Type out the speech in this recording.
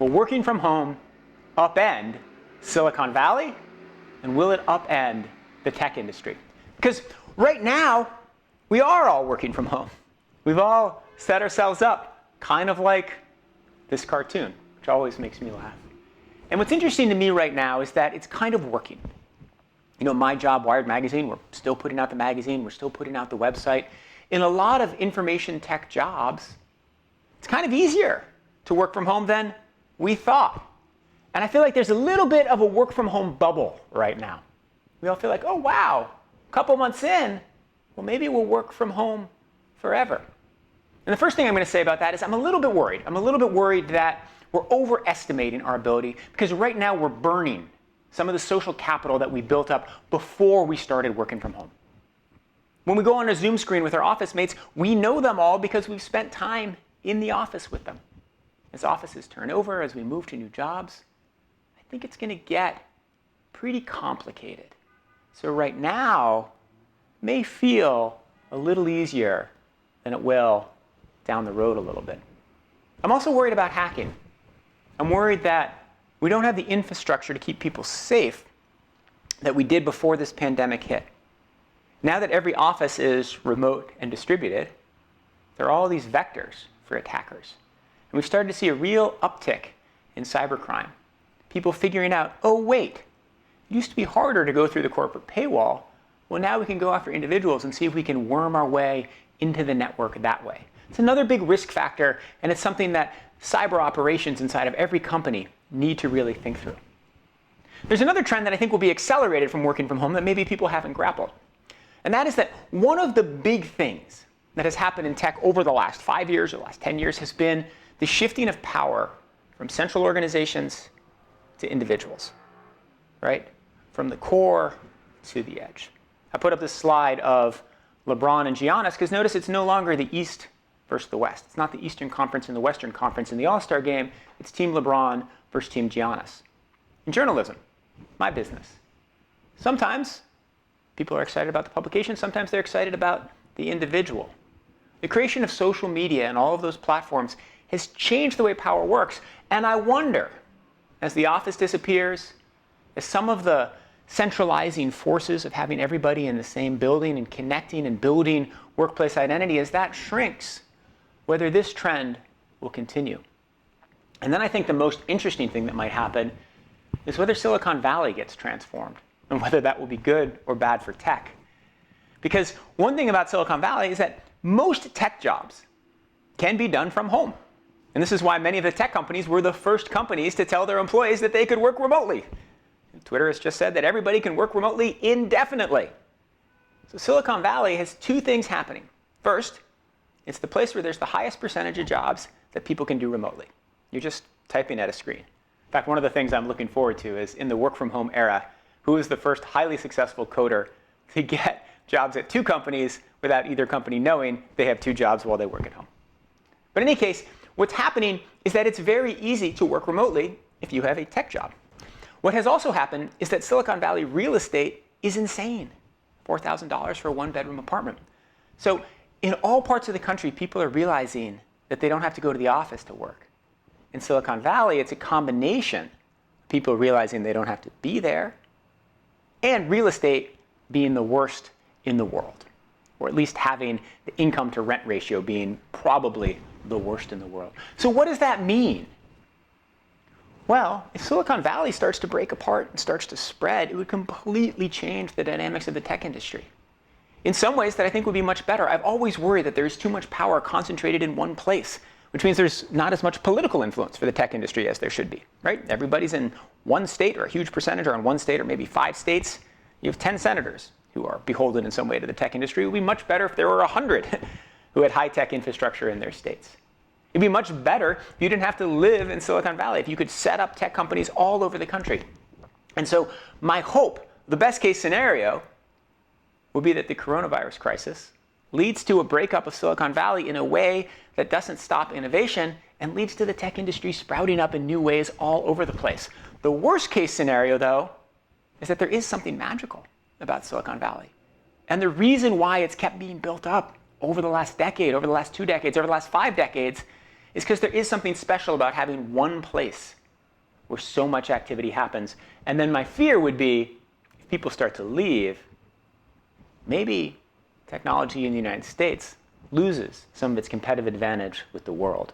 Will working from home upend Silicon Valley? And will it upend the tech industry? Because right now, we are all working from home. We've all set ourselves up kind of like this cartoon, which always makes me laugh. And what's interesting to me right now is that it's kind of working. You know, my job, Wired Magazine, we're still putting out the magazine, we're still putting out the website. In a lot of information tech jobs, it's kind of easier to work from home than we thought. And I feel like there's a little bit of a work from home bubble right now. We all feel like, oh wow, a couple months in, well maybe we'll work from home forever. And the first thing I'm going to say about that is I'm a little bit worried. I'm a little bit worried that we're overestimating our ability because right now we're burning some of the social capital that we built up before we started working from home. When we go on a Zoom screen with our office mates, we know them all because we've spent time in the office with them. As offices turn over, as we move to new jobs, I think it's going to get pretty complicated. So right now may feel a little easier than it will down the road a little bit. I'm also worried about hacking. I'm worried that we don't have the infrastructure to keep people safe that we did before this pandemic hit. Now that every office is remote and distributed, there are all these vectors for attackers. And we've started to see a real uptick in cybercrime. People figuring out, oh wait, it used to be harder to go through the corporate paywall. Well, now we can go after individuals and see if we can worm our way into the network that way. It's another big risk factor, and it's something that cyber operations inside of every company need to really think through. There's another trend that I think will be accelerated from working from home that maybe people haven't grappled. And that is that one of the big things that has happened in tech over the last 5 years or the last 10 years has been the shifting of power from central organizations to individuals, right? From the core to the edge. I put up this slide of LeBron and Giannis because notice it's no longer the East versus the West. It's not the Eastern Conference and the Western Conference in the All-Star game. It's Team LeBron versus Team Giannis. In journalism, my business, sometimes people are excited about the publication. Sometimes they're excited about the individual. The creation of social media and all of those platforms has changed the way power works. And I wonder, as the office disappears, as some of the centralizing forces of having everybody in the same building and connecting and building workplace identity, as that shrinks, whether this trend will continue. And then I think the most interesting thing that might happen is whether Silicon Valley gets transformed and whether that will be good or bad for tech. Because one thing about Silicon Valley is that most tech jobs can be done from home. And this is why many of the tech companies were the first companies to tell their employees that they could work remotely. And Twitter has just said that everybody can work remotely indefinitely. So Silicon Valley has two things happening. First, it's the place where there's the highest percentage of jobs that people can do remotely. You're just typing at a screen. In fact, one of the things I'm looking forward to is in the work from home era, who is the first highly successful coder to get jobs at two companies without either company knowing they have two jobs while they work at home. But in any case, what's happening is that it's very easy to work remotely if you have a tech job. What has also happened is that Silicon Valley real estate is insane. $4,000 for a one-bedroom apartment. So in all parts of the country, people are realizing that they don't have to go to the office to work. In Silicon Valley, it's a combination of people realizing they don't have to be there and real estate being the worst in the world, or at least having the income to rent ratio being probably the worst in the world. So what does that mean? Well, if Silicon Valley starts to break apart and starts to spread, it would completely change the dynamics of the tech industry. In some ways that I think would be much better. I've always worried that there's too much power concentrated in one place, which means there's not as much political influence for the tech industry as there should be, right? Everybody's in one state, or a huge percentage are in one state or maybe 5 states. You have 10 senators who are beholden in some way to the tech industry. It would be much better if there were 100 who had high-tech infrastructure in their states. It'd be much better if you didn't have to live in Silicon Valley, if you could set up tech companies all over the country. And so my hope, the best case scenario, would be that the coronavirus crisis leads to a breakup of Silicon Valley in a way that doesn't stop innovation and leads to the tech industry sprouting up in new ways all over the place. The worst case scenario, though, is that there is something magical about Silicon Valley. And the reason why it's kept being built up over the last decade, over the last 2 decades, over the last 5 decades, is because there is something special about having one place where so much activity happens. And then my fear would be, if people start to leave, maybe technology in the United States loses some of its competitive advantage with the world.